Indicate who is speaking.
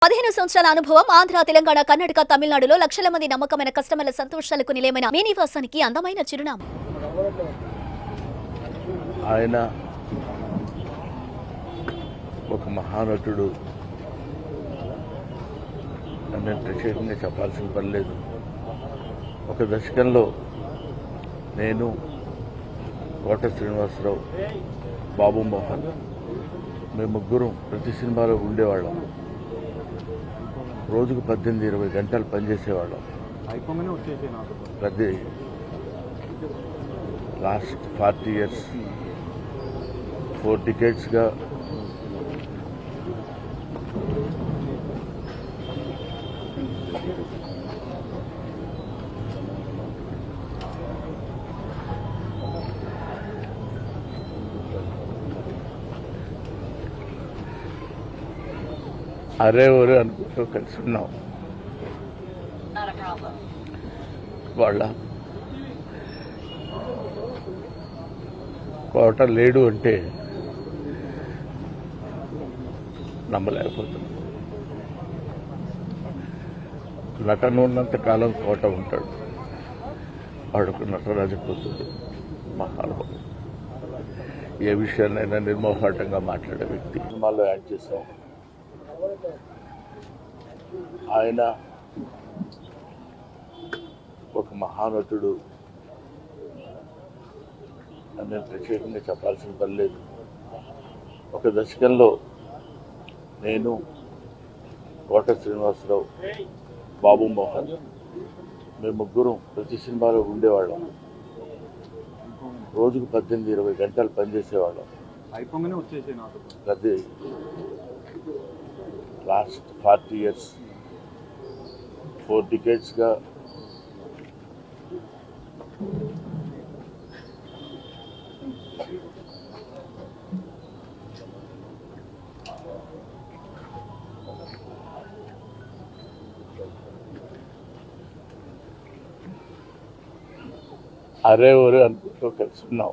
Speaker 1: 15 సంవత్సరాల అనుభవం ఆంధ్ర, తెలంగాణ, కర్ణాటక, తమిళనాడులో లక్షల మంది నమ్మకమైన కస్టమర్ల సంతోషాలకు నిలయమైన మీ నివాసానికి అందమైన చిరునామా.
Speaker 2: ఆయన ఒక మహానటుడు నేను ప్రత్యేకంగా చెప్పాల్సిన పని లేదు. ఒక దశకంలో నేను కోట శ్రీనివాసరావు, బాబు మోహన్ మేము ముగ్గురం ప్రతి సినిమాలో ఉండేవాళ్ళం. రోజుకు 18-20 గంటలు పనిచేసేవాళ్ళం. ప్రతి లాస్ట్ 40 years 4 decadesగా అరే ఒరే అనుకుంటూ కలిసి ఉన్నాం. వాళ్ళ కోట లేడు అంటే నమ్మలేకపోతున్నాం. నటన ఉన్నంత కాలం కోట ఉంటాడు. వాడుకు నటరాజపోతుంది. మహానుభావుడు. ఏ విషయాన్నైనా నిర్మోహాటంగా మాట్లాడే వ్యక్తి. సినిమాలో యాడ్ చేశాం. ఆయన ఒక మహానటుడు నేను ప్రత్యేకంగా చెప్పాల్సిన పని లేదు. ఒక దశకంలో నేను కోట శ్రీనివాసరావు, బాబు మోహన్ మేము ముగ్గురం ప్రతి సినిమాలో ఉండేవాళ్ళం. రోజుకు 18-20 గంటలు పనిచేసేవాళ్ళం. ప్రతి లాస్ట్ 40 years 4 decadesగా అరే ఒరే అనుకుంటూ కలిసి ఉన్నాం.